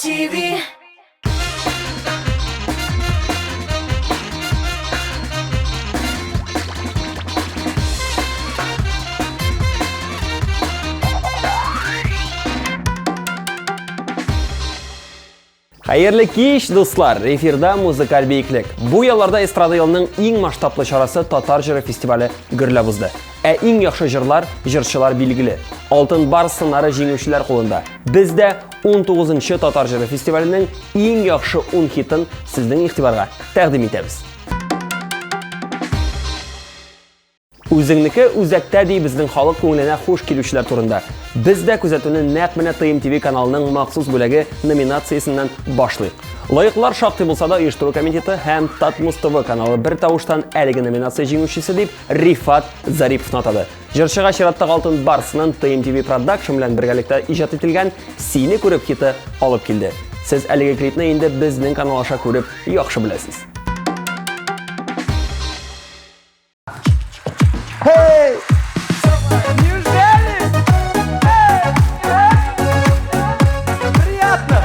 TV. Hayırlı kеш dostlar, efirde Muzыкаль биеклек. Bu yıllarda estrada yılının en масштабlı şarası Tatar Jırı Festivali gürlebizdi. En yaxşı jırlar, jırçılar bilgili. Altın bar sınarı jеңүүчүлөр қолында. Bizde 19-cı Tatar Jırı Festivali'nin en yaxşı 10 hitin sizden ihtibarga təqdim etəmiz. Үзіңнікі үзәкті дей біздің халық көңіліне хош келушілер турында. Бізді күзетуінің нәқ міне ТМТV каналының мақсус бөлігі номинациясынан башлайық. Лайықлар шақты болса да ұйыштыру комитеті һәм ТАТМУЗ-ТВ каналы бір тауыштан әлігі номинация жеңушісі деп Рифат Зарипов атады. Жыршыға шираттағы алтын барсынан ТМТV Production білән біргәлікті ижат етілген «Сені көріп» хиті алып келді. Сіз әлігі клипні енді біздің каналаша көріп яқшы білесіз. Hey! Неужели? Приятно!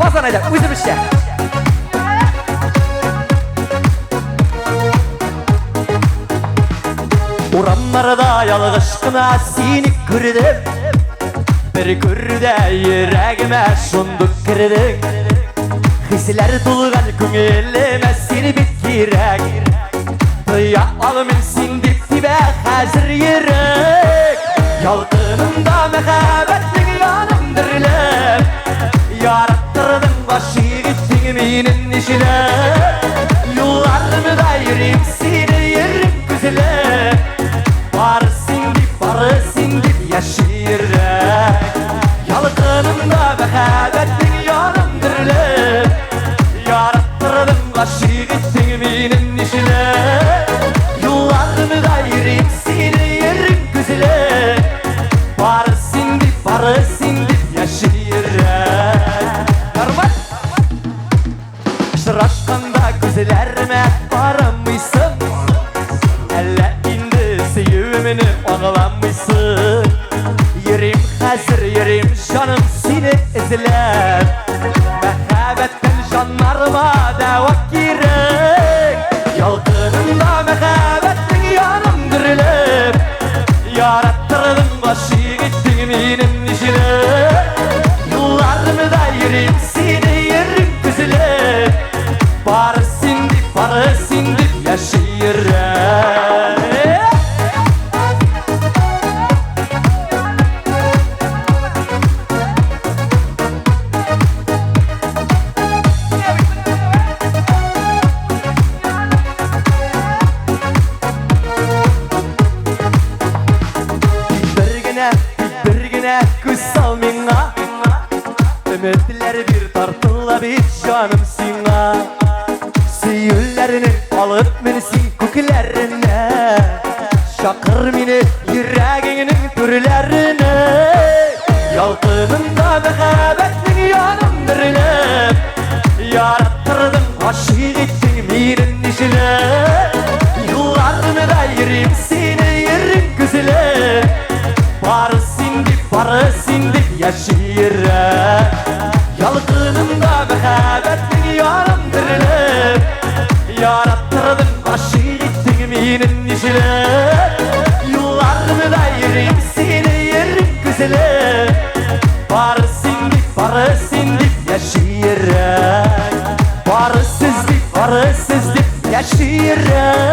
Qo'zg'on ayda, o'zimizcha. Uramlarda yalg'ishqina seni ko'rdim. Bir ko'rda yuragime shundoq kirding. Hisler tulgan ko'ngilime seni bitirek. Duya alımın sindikti be hazır yürek. Yalqınımda mehabetin yanımdırlep. Yarattırdın başı gittin minin işine. Yollarımı da yürüyüm seni yerim güzele. Barı sindip yaşayırek. Yalqınımda mehabetin yanımdırlep. Yarattırdın başı gittin minin işine. Yollarımı da yürüyüm seni yerim güzele. Barı sindip yaşayırek. Normal. Şıraşkanda gözlerime baramıysın. Elle indi sevimini ağlamışsın. Yerim hazır yerim canım seni izler. Mehabetten canlarıma dava gerek. Yalqınımda mehabetin yanımdırlep. Yarattırdın başı gittin minin işine. Yollarımı da yürüyüm seni yerim güzele. Barı sindip yaşayırek. Birgine göz sal minna. Ümitler bir tartılla bir canım sinna. Süyüllerini alıp minsin köklerine. Şakır mini yüreğinin türlerine. Yalqınımda mehabetin yanımdırlep. Yarattırdın başı gittin minin işine. Yollarımı da yürüyüm seni yerim güzele. Barı sindip yaşayırek. Yalqınımda mehabetin yanımdırlep. Yarattırdın başı gittin minin işine. Yollarımı da yürüyüm seni yerim güzele. Barı sindip yaşayırek. Barı sindip yaşayırek.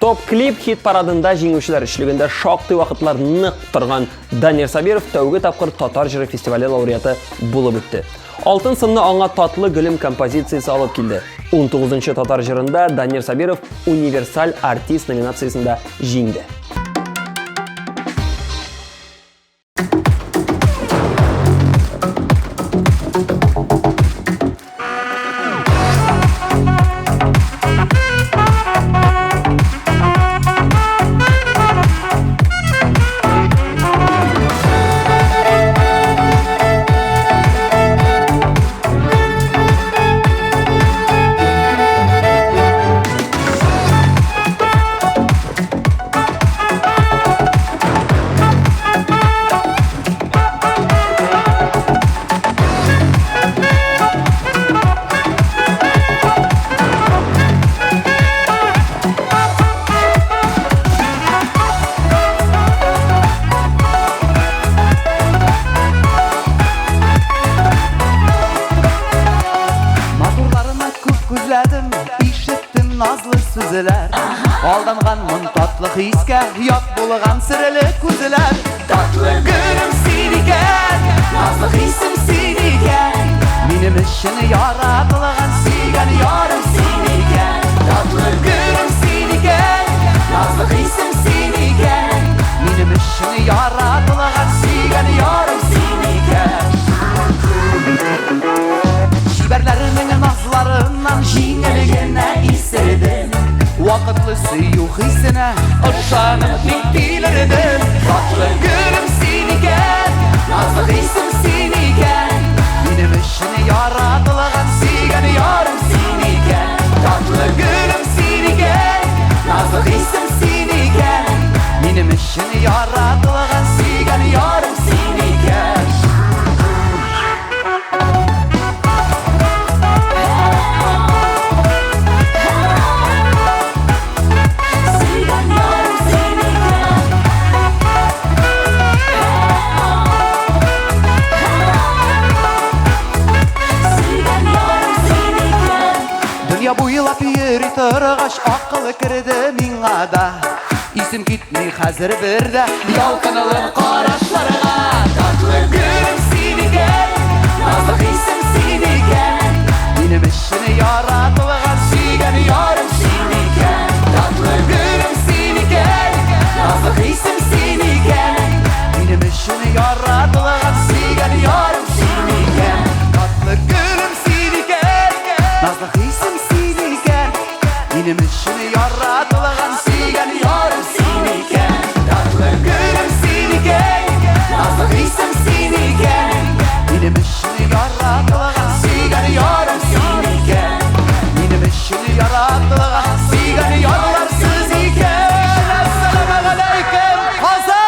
Top klip hit paradında жеңүүчүлөр ишлигинде шактый вакытлар нык турган Данир Сабиров тәүге тапкыр Татар Жыры фестивале лауреаты булып үтте. Алтын сынны аңа татлы гөлем композициясы алып килде. 19-нчы Татар Жырында Данир Сабиров универсаль артист номинациясында жеңде. nazlı sözler Aldanğanmın tatlı hiske Yat bulğan sırlı күзләр Tatlı gülüm seniken Nazlı hisim seniken Benim için yaratılğan Seygen yarım seniken Tatlı gülüm seniken Nazlı hisim seniken Benim için yaratılğan Seygen yarım seniken Şiberlerimin nazlarından Jingəligənə isterdim Vakıtlı suyu hissine Işanıp bittilerdim Tatlı gülüm seniken Nazlı hissim seniken Benim için yaratılğan Seygen yarım seniken Tatlı gülüm seniken Nazlı hissim seniken Benim için yaratılğan Seygen yarım seniken Dünya boylap yeri tırğaş akıl kirdi miňa da İsim gitmey hazır birde Yalkınılıp qaraşlarga Tatlı gülüm seniken Nazlı hisim seniken Benim için yaratılğan Seygen yarım seniken Tatlı gülüm seniken Nazlı hisim seniken Benim için yaratılğan Seygen yarım seniken Tatlı gülüm seniken Nazlı hisim seniken Benim için yaratılğan Seygen yarım seniken Tatlı gülüm seniken Nazlı hisim seniken Benim için yaratılğan Seygen yarım seniken Benim için yaratılğan Seygen yararsız iken Esselamu aleyküm Hazar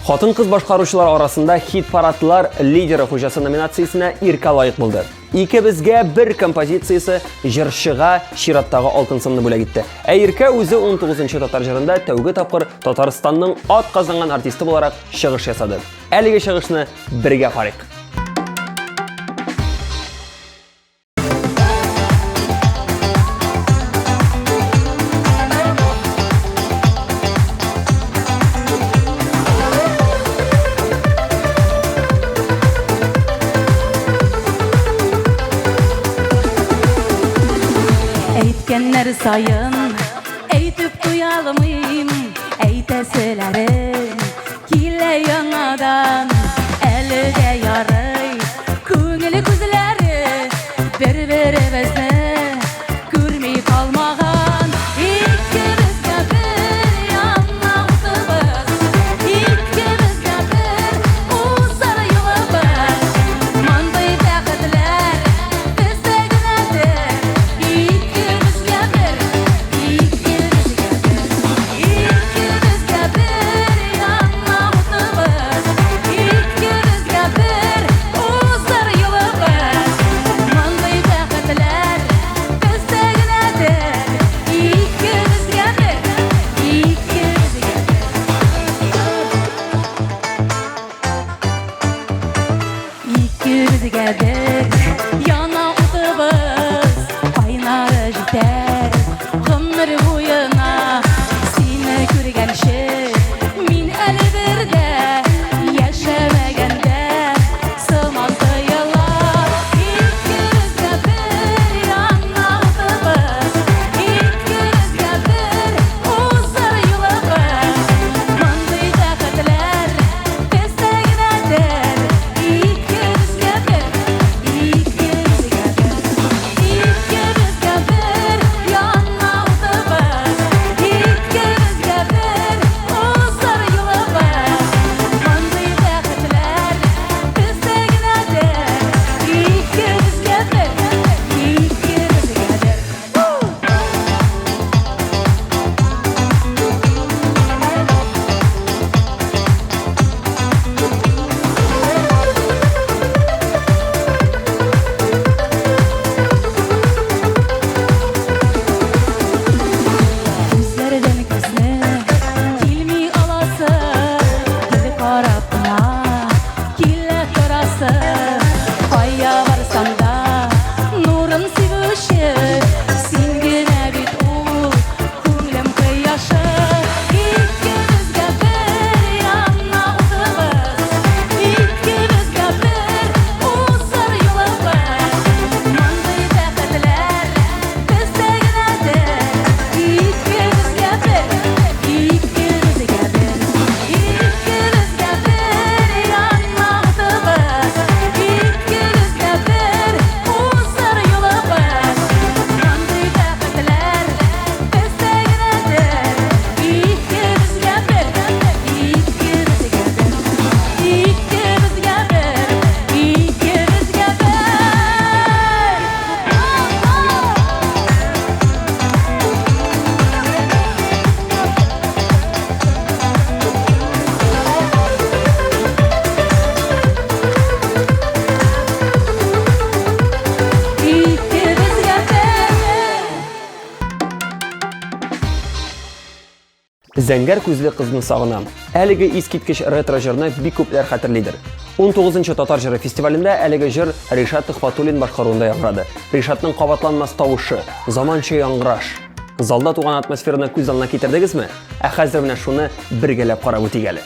Xotin-qiz boshqaruvchilar orasida hit paradlar lideri hujasi nominatsiyasine irka loyiq bo'ldi. İkimizga bir kompozitsiyasi Jirshig'a Shiratdagi oltin simni bo'lib ketdi. Irka o'zi 19-tatar jirida tavga topqir Tataristonning ot qozongan artisti olarak shig'ish yasadi. Aliga shig'ishni birga qarayq. Eytkenler sayın, eytip duyalımıyım, eyteselerim, kile yanadan, elge yaray, küngülü күзләре, bir-birimizni, görmey kalmağan, ikimizge bir yanağımız, ikimizge bir uzar yılımız, manday bəxtlər, bizde günadır, ikimizge bir yanağımız. Зәңгәр күзле кызны сагынам. Әлеге искиткеч ретро җырны бик күпләр хәтерлидер. 19-нчы Татар җыры фестивалендә әлеге җыр Ришат Төхфәтуллин башкаруында яңгырады. Ришатның кабатланмас тавышы, заманча яңгыраш. Залда туган атмосфераны күз алдына китердегезме? Ә хәзер менә шуны бергәләп карап үтик әле.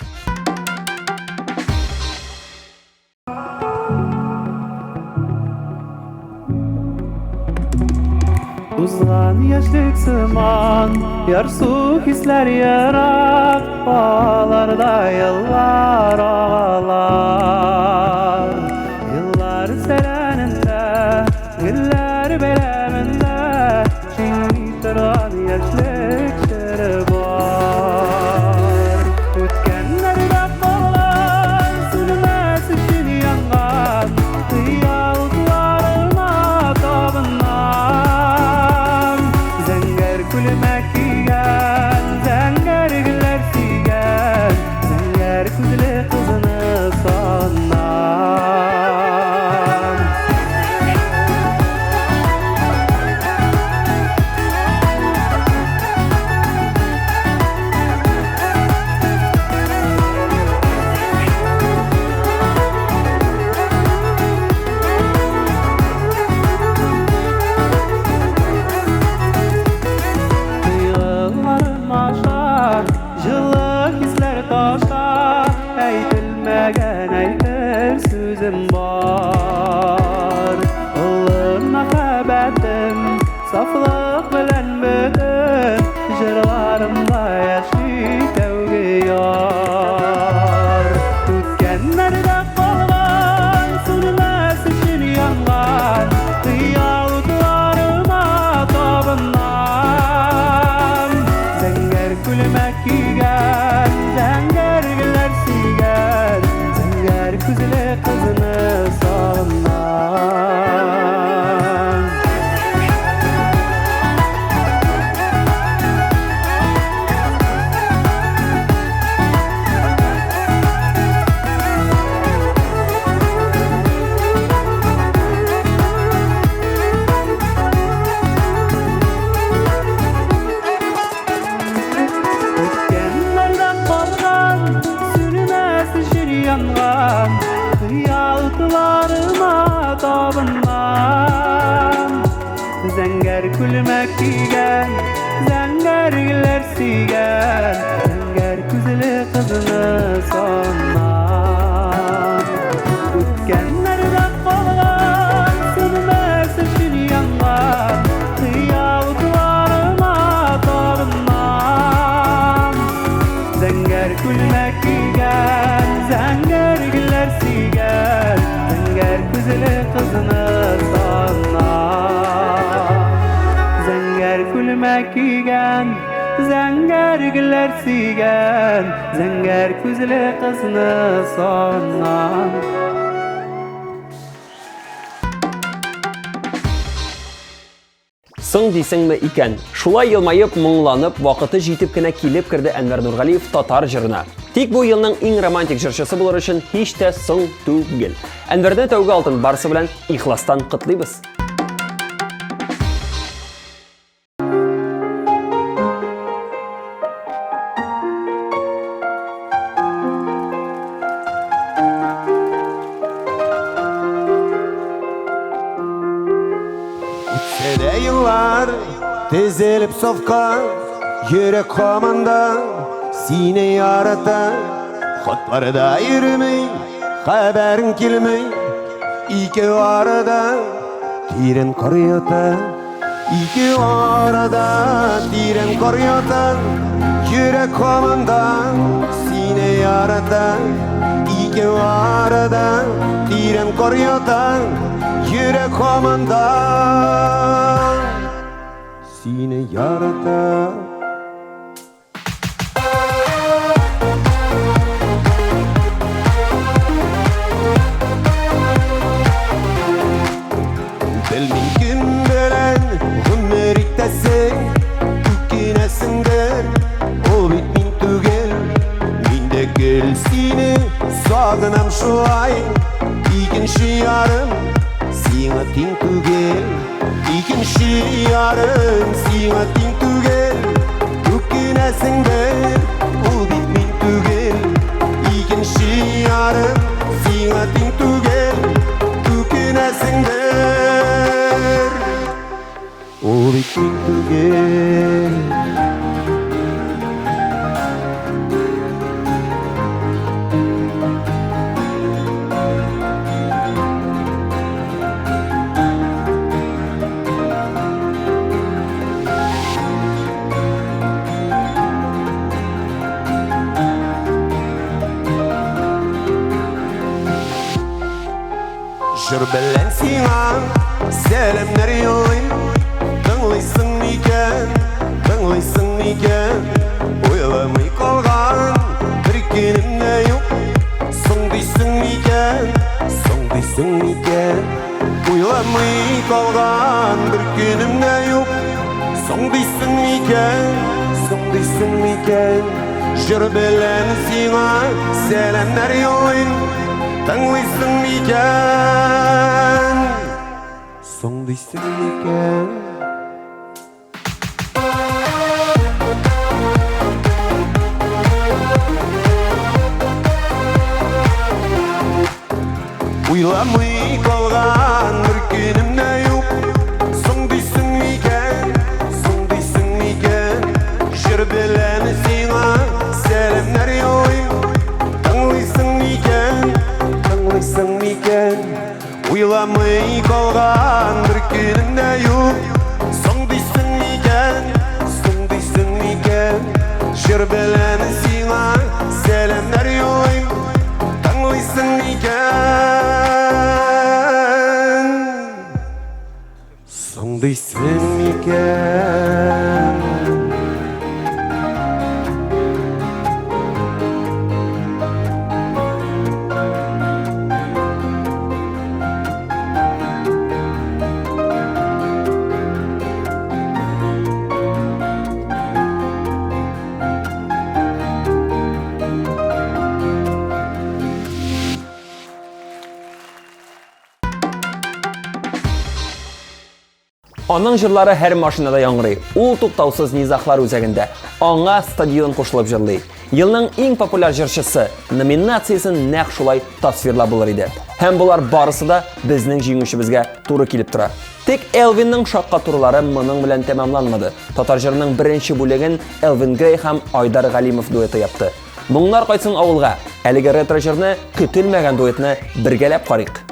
Uzlan yaşlık sıman, yarsu hisler yarak, ağlarda yıllar ağlar. Yıllar sereninde, güller beleminde, şimdi duran yaşlık şırı var. Ötkenlerde kalan, sürmez için yangan, kıyaltlarına tabınan. Kulümek giyen, zəngər güller sigen, zəngər kuzlu kızını sannan. Var ılım məhəbbətim saflıq bilən bütün jırlarımda yaşlı təvqi yar Ötkənlərdə qalğan sürməz üçün yanğan qiyaltlarıma tabınan Zəngər külmək giyən zəngər gülər sigən zəngər küzlə kızını sannan Ötkenlerden kalgan sürmez şir yangan Kıyaltılarıma tabınan Zəngər külmək giyən Zəngər güller sigen Zəngər küzlü kızını sannan Ötkenlerden kalgan sürmez şir yangan Kıyaltılarıma tabınan Zəngər külmək giyən Zəngər güller sigen Zəngər küzlü kızını sannan Zəngər külmək giyən Zəngər güller sigen Zəngər küzlü kızını sannan Соң дисеңме икән, шулай елмайып, моңланып, вакыты җитеп кенә килеп керде Әнвәр Нургалиев Татар җырына. Тик бу елның иң романтик җырчысы булыр өчен һич тә соң түгел. Әнвәрне тәүге алтын барысы белән ихластан котлыйбыз. Sene yıllar dizilip safka Yürek komanda sine yarata Xotlarda yürümey haberin kilmey İki arada tiren koryota İki arada tiren koryota Yürek komanda sine yarata İki arada tiren koryota Yürek komanda sine yarata Bilmin kim bilen Hümmer ittesi Tükkinesindir O bitmin tügel Minde gel seni Sağınam şu ay İkinci yarım Sina ting tügel İkinci yarım Sina ting tügel Tükkine Ökünəsіңдер, ол бит мен түгел. Икенші ярым, сиңа тең түгел. Ökünəсіңдер, ол бит мен түгел. Жыр белән сиңа сәлемнәр юллыйм. Тыңлыйсың микән, тыңлыйсың микән? Уйламый калган бер көнем дә юк. Соң дисең микән, соң дисең микән? Уйламый калган бер көнем дә юк. Соң дисең микән, соң дисең микән? Жыр белән сиңа сәлемнәр юллыйм. Тыңлыйсың микән, соң дисең микән? Уйламый калган бер көнем дә юк. Соң дисең микән, соң дисең микән? Жыр белән сиңа сәлемнәр юллыйм. Тыңлыйсың микән, тыңлыйсың микән? Уйламый калган бер көнем дә юк. Соң дисең микән, соң дисең микән? Жыр белән сиңа сәлемнәр юллыйм. Тыңлыйсың микән, соң дисең микән? Аның җырлары һәр машинада яңгырый. Ул туктаусыз низахлар үзәгендә. Аңа стадион кушылып җырлый. Елның иң популяр җырчысы номинациясын нәкъ шулай тасвирлап булыр иде. Һәм булар барысы да безнең җиңүчебезгә туры килеп тора. Тик Элвинның шаккатуралары моның белән тәмамланмады. Татар җырының беренче бүлеген Элвин Грей һәм Айдар Галимов дуэты япты. Моңнар кайтсын авылга. Әлеге ретро җырны көтелмәгән дуэтны бергәләп карыйк.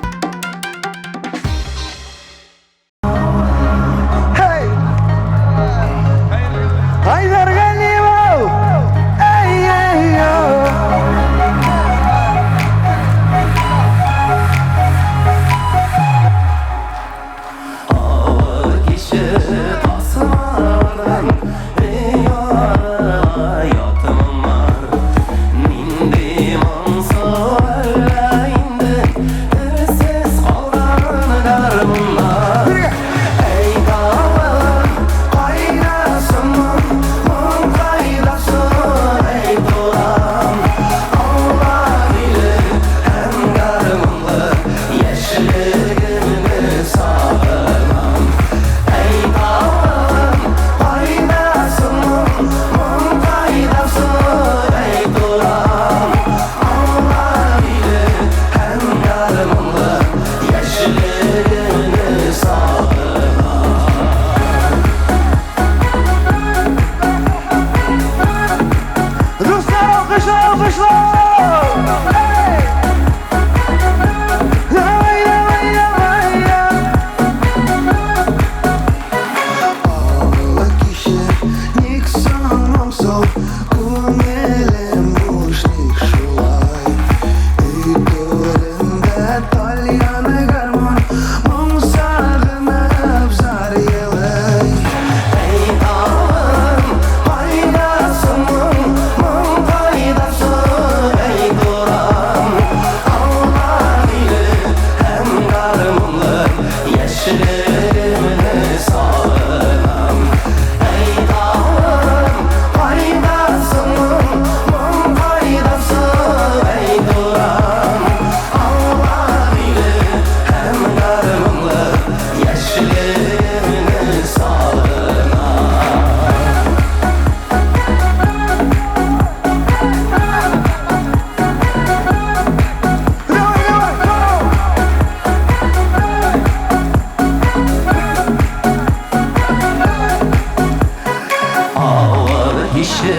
Ağır kişi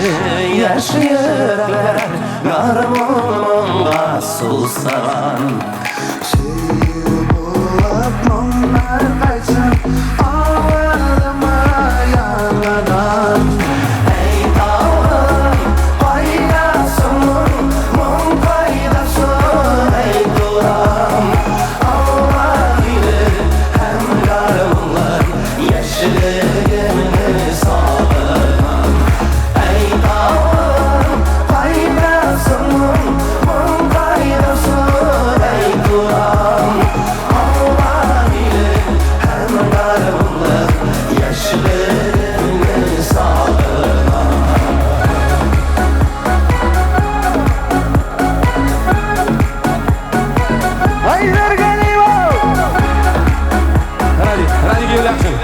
yaşayırlar Garmonga susan Şiir bulup onlar kaçın Ağırma yanıdan Ey dağım paydasın Mum paydasın ey duram Allah bilir hem garmonlar Yaşadığını sağlanan Ey dağım paydasın Mum paydasın ey duram Allah bilir hem garmonlar Yaşadığını sağlanan Hayır geliyor. Hadi geliyorsun.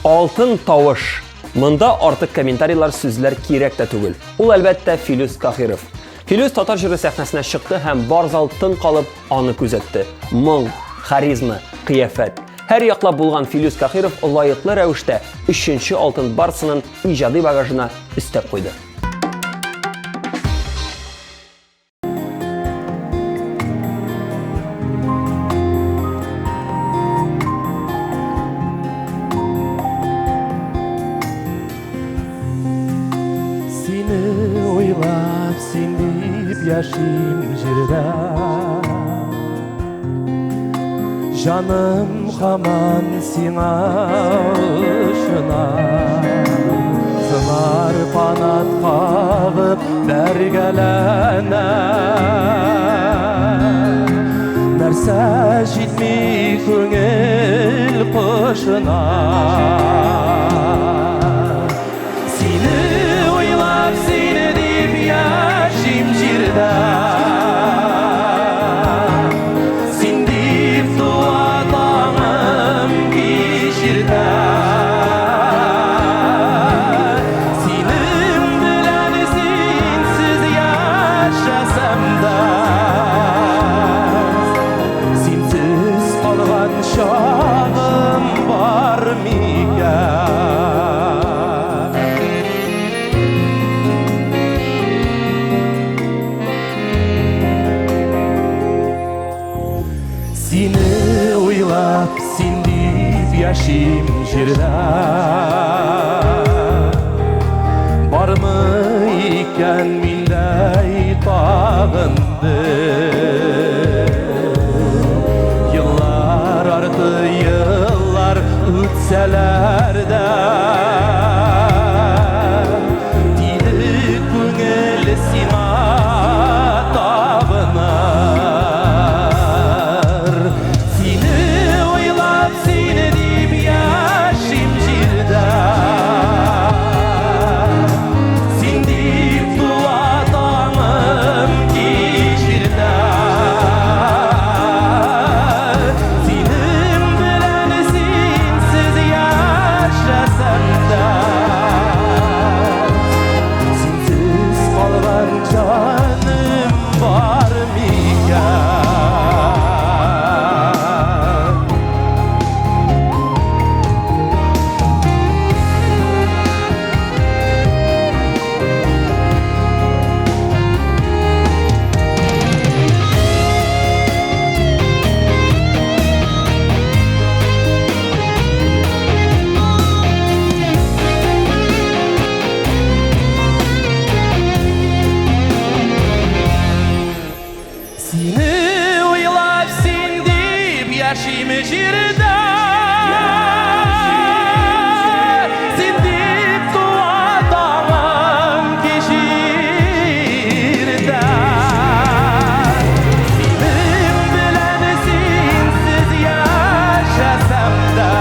Алтын тавыш. Мында артык комментарийлар, сүзләр кирәк тә түгел. Ул әлбәттә Филүс Кахиров. Филүс татар җыры сәхнәсенә чыкты һәм бар зал тын калып аны күзәтте. Моң, харизма, кыяфәт. Һәр яклап булган Филүс Кахиров лаеклы рәвештә 3нче алтын барсының иҗади багажына өстәп куйды. Seni oylap sen deyip yaşayım jirda Canım haman sina ışına Sınar panat kağıp dergelene Нәрсә җитми күңел кышына Сине уйлап сине дип яшим җирдә Син дип туа таңым кичирдә Синең белән синсез яшәсәм дә Синсез калган чагым бар микән Сине уйлап син дип яшим җирдә Бармы икән миндәй тагынды Yıllar ardı yıllar үтсәләр дә Тиде күңел сиңа табыныр Сине уйлап сине дип яшим җирдә Син дип туа таңым кичирдә Синең белән синсез яшәсәм дә Синсез калган җаным бар микән Сине уйлап син дип яшим җирдә Син дип туа таңым кичирдә Синең белән синсез яшәсәм дә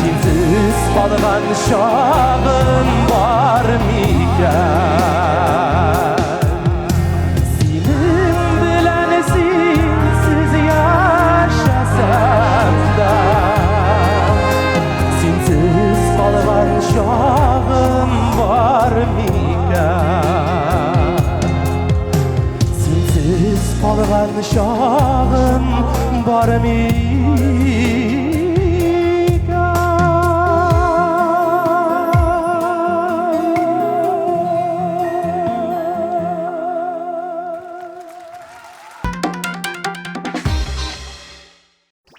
Синсез калган чагым бар микән Синең белән синсез яшәсәм bilən şağın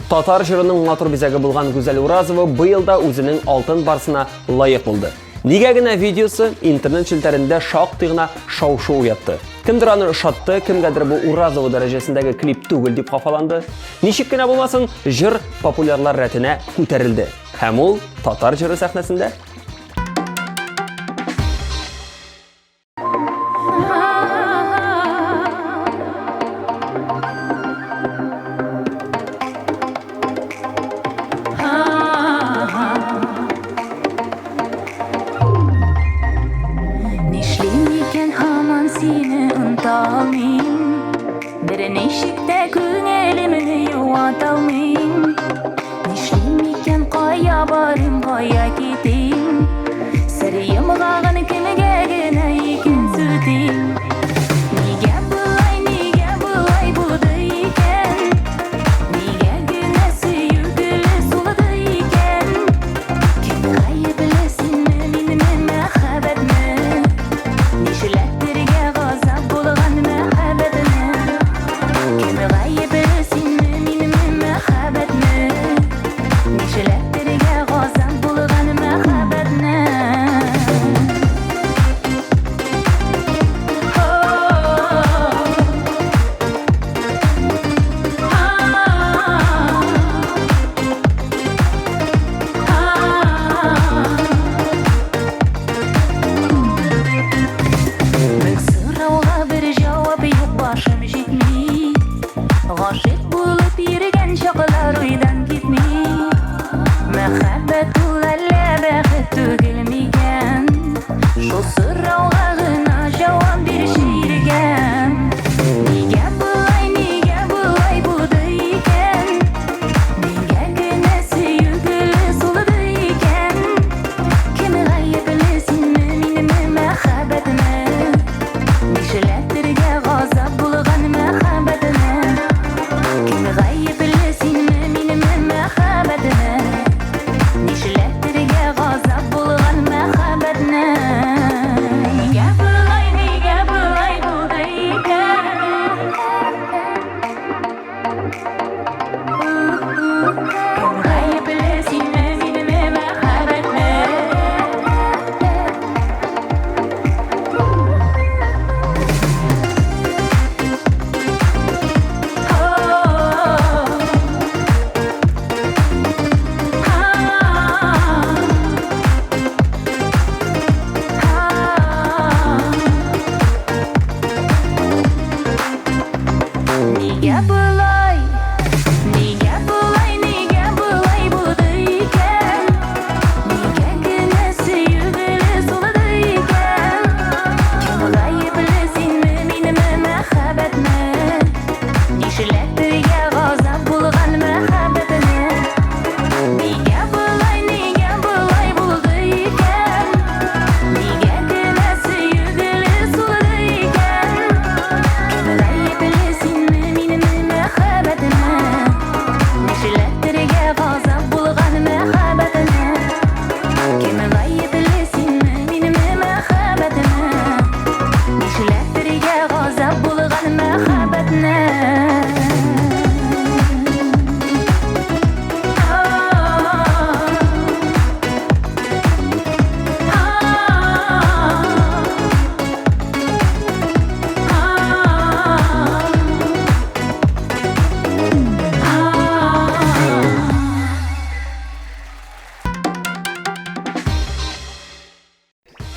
Татар жырының матур бизәге булган Гүзәл Уразова быел да үзенең алтын барсына лайык булды. Нигә генә видеосы интернет челтәрендә шактый гына шау-шу уятты. Кемдер аны шатты, кемгәдер бу Уразова дәрәҗәсендәге клип түгел дип хафаланды. Ничек кенә булмасын, җыр популярлар рәтенә күтәрелде. Һәм ул татар җыры сәхнәсендә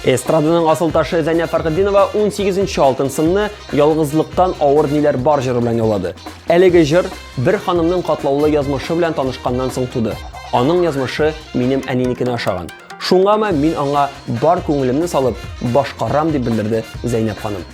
Эстраданың асыл ташы Зәйнә Фәркетдинова 18-нче алтын сынны ялгызлыктан авыр ниләр бар җыры белән яулады. Әлеге җыр бер ханымның катлаулы язмышы белән танышканнан соң туды. Аның язмышы минем әниникенә ошаган. Шуңамы мин аңа бар күңелемне салып башкарам дип белдерде Зәйнәп ханым.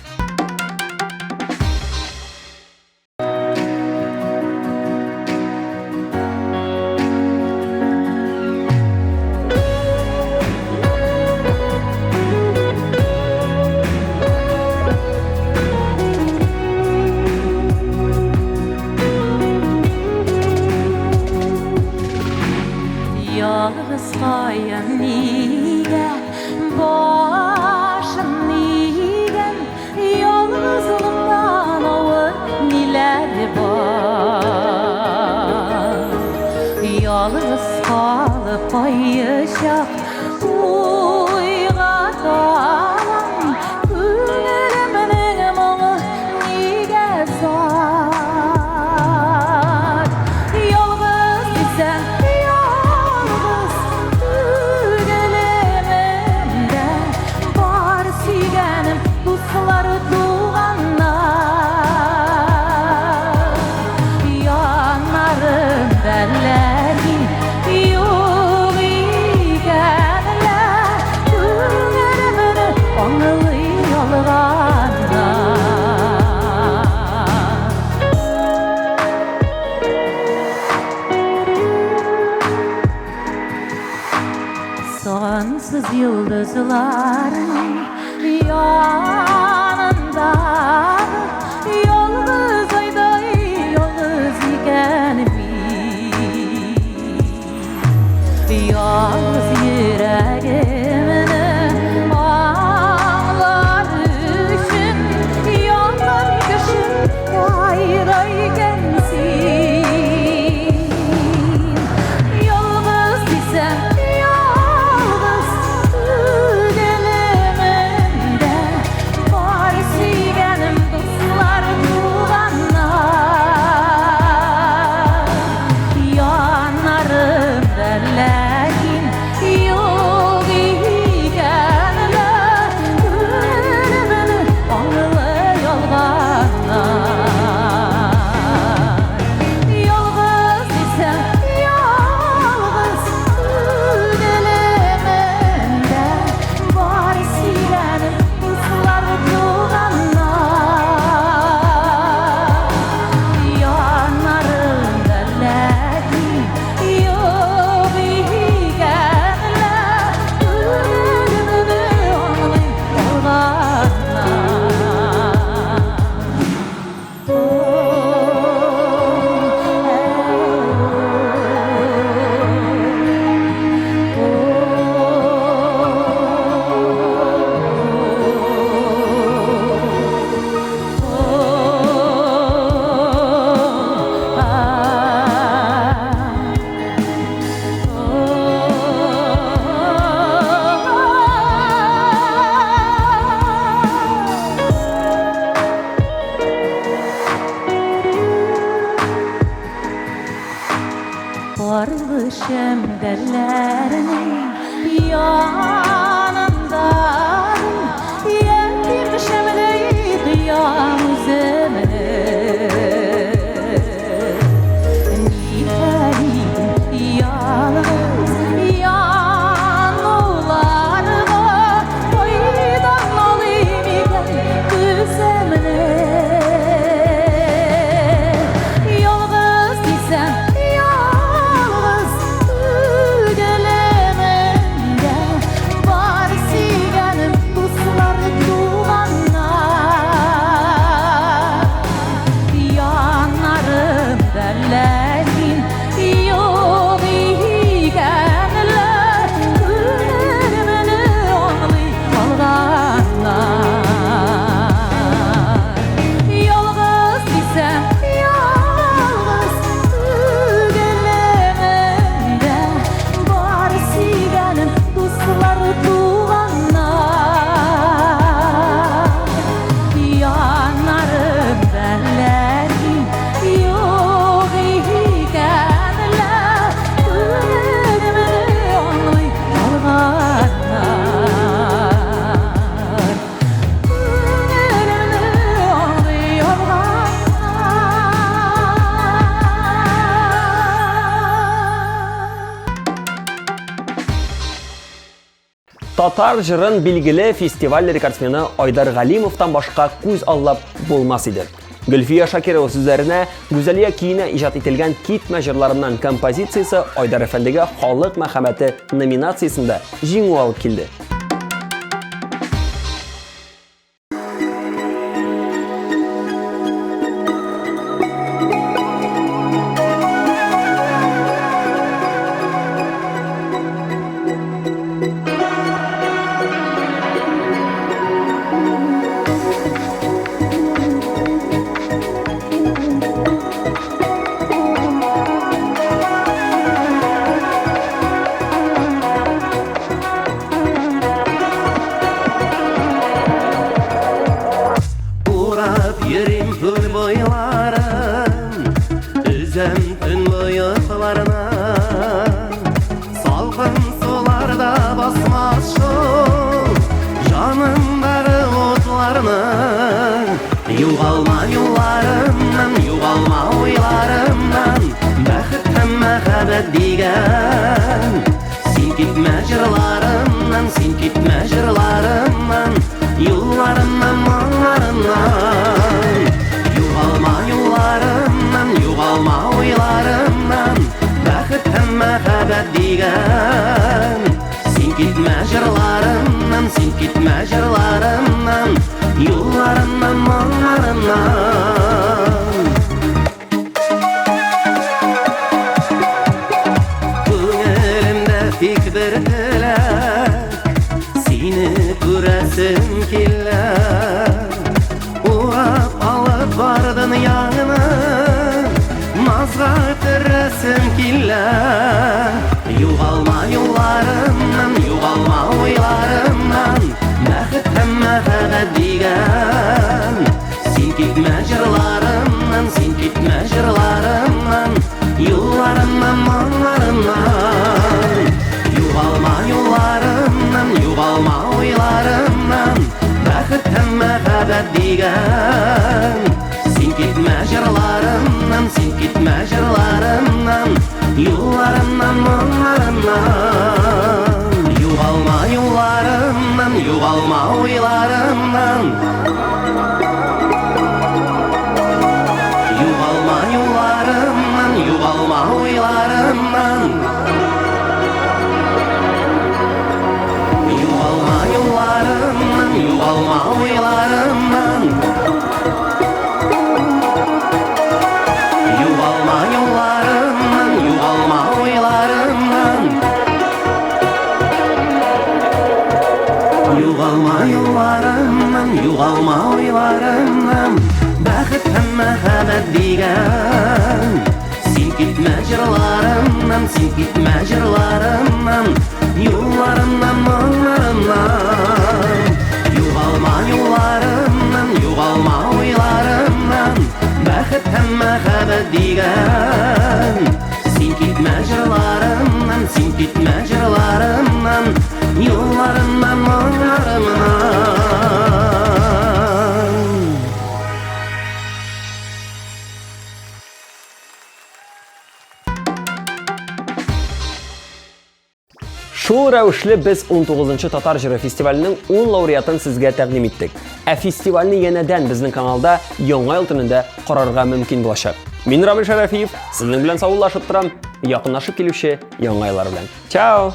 dostlarım yanında yalnız ayday yalnız ikenimi yalnız yüreğimini ağlar için yanan kışın ayraykensin yalnız desem yalnız dilimimde var suyganim dostlar tuğanlar yanarım derlekin yok ikenler ölümünü ağlı yolganlar yalnız desem yalnız dilimimde var suyganim dostlar tuğanlar yanarım derlekin yok ikenler ölümünü ağlı varlışım derlerinin yanında yetirmişim kıyam üzümüne nitelim yalnız yanlarına faydan olayım iken üzümüne yalnız desem yalnız dilimimde var suyganim dostlar tuğanlar yanarım derlekin yok ikenler ölümünü ağlı alganlar yalnız desem yalnız dilimimde var suyganim dostlar tuğanlar yanarım derlekin yok ikenler ölümünü ağlı alganlar ölümünü ağlı Татар жырын билгеле фестиваль рекордсмени Айдар Галимовтан башка күз аллап булмас иде. Гөлфия Шакирова сүзләренә Гүзәлия киенә иҗат ителгән китмә җырларыннан композициясе Айдар әфәндегә халык мәхәббәте номинациясендә җиңү алып килде. Югалма юлларымнан, югалма уйларымнан, бәхет һәм мәхәббәт дигән. Син китмә җырларымнан, син китмә җырларымнан, юлларымнан, моңларымнан. Югалма юлларымнан, югалма уйларымнан, бәхет һәм мәхәббәт дигән. Син китмә җырларымнан, Юлларымнан, моңларымнан Күңелемдә тик бер теләк Сине күрәсем килә Урап алып бардың яңына Назга терәсем килә Югалма юлларымнан, югалма уйларымнан Бәхет һәм мәхәббәт дигән Син китмә җырларымнан, син китмә җырларымнан Юлларымнан, моңларымнан Югалма юлларымнан, югалма уйларымнан Бәхет һәм мәхәббәт дигән Син китмә җырларымнан, син китмә җырларымнан Юлларымнан, моңларымнан Югалма юлларымнан, югалма уйларымнан Югалма юлларымнан, югалма уйларымнан Югалма юлларымнан, югалма уйларымнан Югалма юлларымнан, югалма уйларымнан Югалма юлларымнан, югалма уйларымнан Бәхет һәм мәхәббәт дигән Син китмә җырларымнан, син китмә җырларымнан Юлларымнан, моңларымнан Югалма юлларымнан, югалма уйларымнан Бәхет һәм мәхәббәт дигән Син китмә җырларымнан, син китмә җырларымнан Юлларымнан, моңларымнан Шул рәвешле без 19-нчы Татар җыры фестиваленең 10 лауреатын сезгә тәкъдим иттек. Ә фестивальне янәдән безнең каналда яңа ел төнендә карарга мөмкин булачак. Мин Рамиль Шарафиев, сезнең белән саулашып торам. Якынлашып килүче яңа еллар белән. Чао!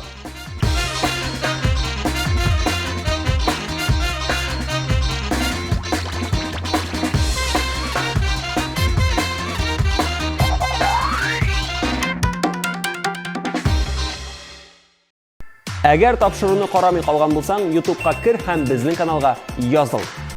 Әгәр тапшыруны карамый калган булсаң, YouTube-ка кер һәм безнең каналга языл.